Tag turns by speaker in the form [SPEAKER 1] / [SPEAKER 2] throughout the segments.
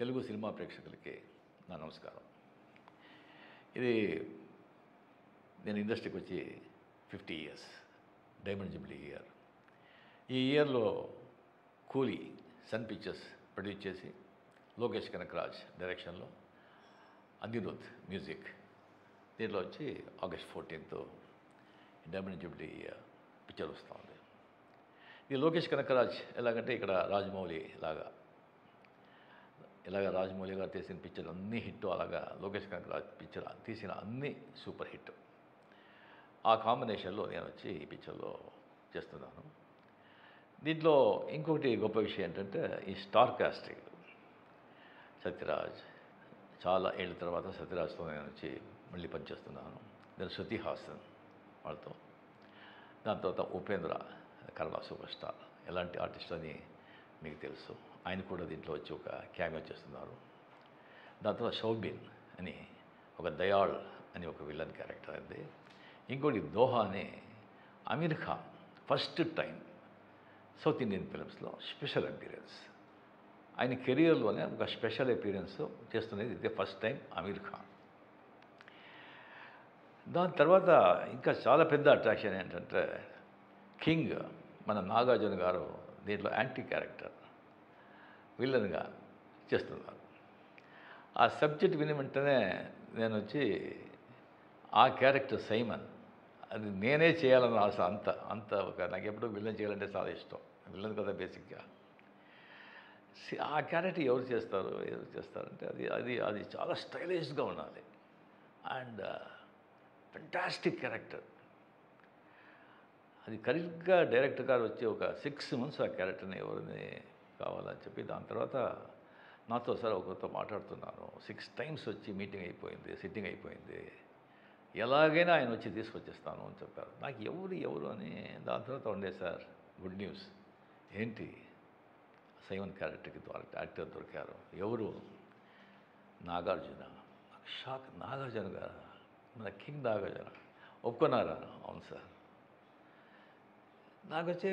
[SPEAKER 1] Telugu cinema ప్రేక్షకులకి నా నమస్కారం. ఇది నేను ఇండస్ట్రీకి వచ్చి 50 ఇయర్స్, డైమండ్ జూబ్లీ ఇయర్. ఈ ఇయర్లో కూలీ సన్ పిక్చర్స్ ప్రొడ్యూస్ చేసి లోకేష్ కనకరాజ్ డైరెక్షన్లో అనిరుద్ మ్యూజిక్ దీంట్లో వచ్చి August 14th diamond Jubilee picture వస్తూ ఉంది. ఇది లోకేష్ కనకరాజ్ ఎలాగంటే ఇక్కడ రాజమౌళి ఇలాగా రాజమౌళి గారు తీసిన పిక్చర్ అన్నీ హిట్, అలాగా లోకేష్ కనకరాజ్ పిక్చర్ తీసిన అన్నీ సూపర్ హిట్. ఆ కాంబినేషన్లో నేను వచ్చి ఈ పిక్చర్లో చేస్తున్నాను. దీంట్లో ఇంకొకటి గొప్ప విషయం ఏంటంటే ఈ స్టార్ కాస్టింగ్. సత్యరాజ్, చాలా ఏళ్ళ తర్వాత సత్యరాజ్తో నేను వచ్చి మళ్ళీ పనిచేస్తున్నాను. నేను శృతి హాసన్ వాళ్ళతో, దాని తర్వాత ఉపేంద్ర కన్నడ సూపర్ స్టార్, ఎలాంటి ఆర్టిస్ట్ అని మీకు తెలుసు. ఆయన కూడా దీంట్లో వచ్చి ఒక క్యామియో చేస్తున్నారు. దాని తర్వాత షౌబీన్ అని ఒక దయాళ్ అని ఒక విలన్ క్యారెక్టర్ అండి. ఇంకోటి దోహా అని Aamir Khan first time south Indian ఫిల్మ్స్లో స్పెషల్ అపీరెన్స్, ఆయన కెరియర్లోనే ఒక స్పెషల్ అపీరెన్స్ చేస్తున్నది ఇదే ఫస్ట్ టైం అమీర్ ఖాన్. దాని తర్వాత ఇంకా చాలా పెద్ద అట్రాక్షన్ ఏంటంటే కింగ్ మన నాగార్జున గారు దీంట్లో యాంటీ క్యారెక్టర్ విలన్గా చేస్తున్నారు. ఆ సబ్జెక్ట్ విని వెంటనే నేను వచ్చి ఆ క్యారెక్టర్ సైమన్ అది నేనే చేయాలన్న ఆశ, అంత నాకు ఎప్పుడూ విలన్ చేయాలంటే చాలా ఇష్టం. విలన్ కదా బేసిక్గా. ఆ క్యారెక్టర్ ఎవరు చేస్తారంటే అది చాలా స్టైలిష్గా ఉండాలి అండ్ ఫెంటాస్టిక్ క్యారెక్టర్. అది కరెక్ట్గా డైరెక్టర్ గారు వచ్చి ఒక 6 months ఆ క్యారెక్టర్ని ఎవరిని కావాలని చెప్పి, దాని తర్వాత నాతో సార్ ఒకరితో మాట్లాడుతున్నాను. 6 times వచ్చి మీటింగ్ అయిపోయింది, సిట్టింగ్ అయిపోయింది, ఎలాగైనా ఆయన వచ్చి తీసుకొచ్చేస్తాను అని చెప్పారు. నాకు ఎవరు అని. దాని తర్వాత ఉండే సార్ గుడ్ న్యూస్, ఏంటి సైమన్ క్యారెక్టర్కి యాక్టర్ దొరికారు. ఎవరు? నాగార్జున. షాక్. నాగార్జున గారు, మన కింగ్ నాగార్జున ఒప్పుకున్నారా? అవును సార్. నాకు వచ్చి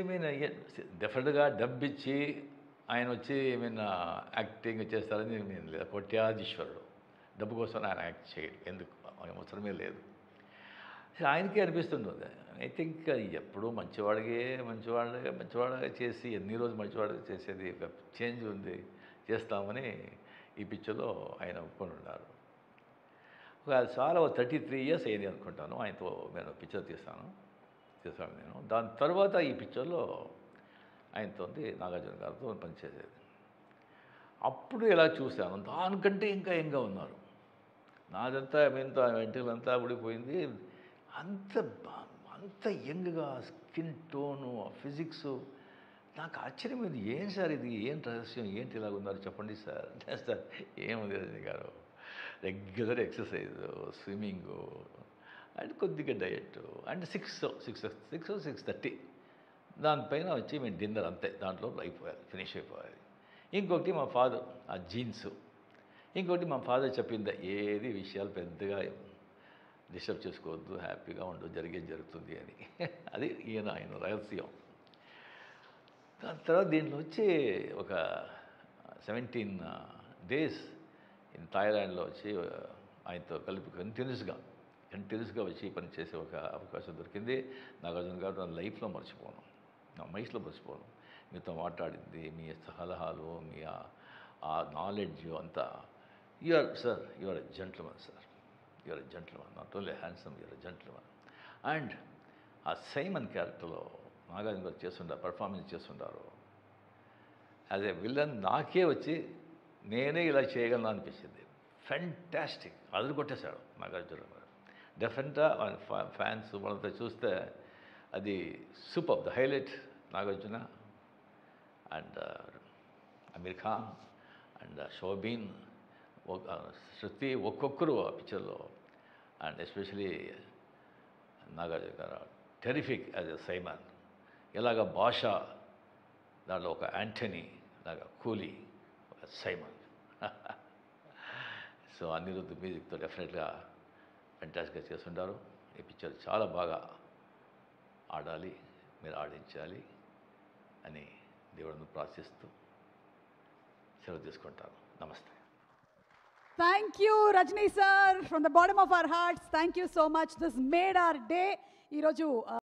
[SPEAKER 1] డెఫినెట్గా డబ్బు ఇచ్చి ఆయన వచ్చి యాక్టింగ్ చేస్తారని నేను లేదు. కోట్యాధీశ్వరుడు, డబ్బు కోసం ఆయన యాక్ట్ చేయడు, ఎందుకు అవసరమే లేదు. ఆయనకే అనిపిస్తుంటుంది. ఐ థింక్ ఎప్పుడూ మంచివాడిగా చేసి ఎన్ని రోజులు మంచివాడిగా చేసేది ఒక చేంజ్ ఉంది, చేస్తామని ఈ పిక్చర్లో ఆయన ఒప్పుకొని ఉన్నారు. చాలా 33 years అయింది అనుకుంటాను ఆయనతో నేను పిక్చర్ చేశాను నేను. దాని తర్వాత ఈ పిక్చర్లో ఆయనతో నాగార్జున గారితో పనిచేసేది. అప్పుడు ఎలా చూశాను, దానికంటే ఇంకా యంగ్గా ఉన్నారు. నాదంతా వెంట్రుకలంతా ఊడిపోయింది, అంత యంగ్గా స్కిన్ టోను, ఫిజిక్స్. నాకు ఆశ్చర్యమైంది. ఏం సార్ ఇది, ఏం రహస్యం, ఏంటి ఇలాగ ఉన్నారు చెప్పండి సార్. సార్ ఏముంది రజనీ గారు, రెగ్యులర్ ఎక్సర్సైజు, స్విమ్మింగు అండ్ కొద్దిగా డయట్ అండ్ 6:30 దానిపైన వచ్చి మేము డిన్నర్, అంతే. దాంట్లో ఫినిష్ అయిపోవాలి. ఇంకొకటి మా ఫాదర్ ఆ జీన్స్, ఇంకొకటి మా ఫాదర్ చెప్పింది, ఏది విషయాలు పెద్దగా డిస్టర్బ్ చేసుకోవద్దు, హ్యాపీగా ఉండు, జరుగుతుంది అని. అది ఆయన రహస్యం. దాని తర్వాత దీంట్లో వచ్చి ఒక 17 days థాయిలాండ్లో వచ్చి ఆయనతో కలిపి కంటిన్యూస్గా వచ్చి పనిచేసే ఒక అవకాశం దొరికింది. నాగార్జున గారు నా లైఫ్లో మర్చిపోను, నా మైండ్లో మర్చిపోను. మీతో మాట్లాడింది, మీ సలహాలు, మీ ఆ నాలెడ్జ్ అంతా. You are a gentleman sir, you are a gentleman, not only handsome, you are a gentleman. And ఆ సైమన్ క్యారెక్టర్లో నాగార్జున గారు పర్ఫార్మెన్స్ చేస్తుంటారు యాజ్ ఏ విలన్. నాకే వచ్చి నేనే ఇలా చేయగలను అనిపించింది. ఫెంటాస్టిక్, అదురు కొట్టేశాడు నాగార్జున గారు. డెఫినెట్గా ఫ్యాన్స్ వాళ్ళతో చూస్తే అది super. The highlight Nagarjuna and Aamir Khan and Soubin, Shruti, ఒక్కొక్కరు ఆ పిక్చర్లో. అండ్ ఎస్పెషలీ నాగార్జున గారు టెరిఫిక్ యాజ్ ఎ సైమన్. ఇలాగ భాష దాంట్లో ఒక యాంటనీ లాగా, కూలీ ఒక సైమన్. సో అనిరుద్ మ్యూజిక్తో డెఫినెట్గా ఫెంటాస్టిక్గా చేస్తుంటారు. ఈ పిక్చర్ చాలా బాగా ఆడాలి, మీరు ఆడించాలి అని దేవుడిని ప్రార్థిస్తూ సెలవు తీసుకుంటాను. నమస్తే.
[SPEAKER 2] Thank you Rajini sir, from the bottom of our hearts thank you so much. This made our day. ఈరోజు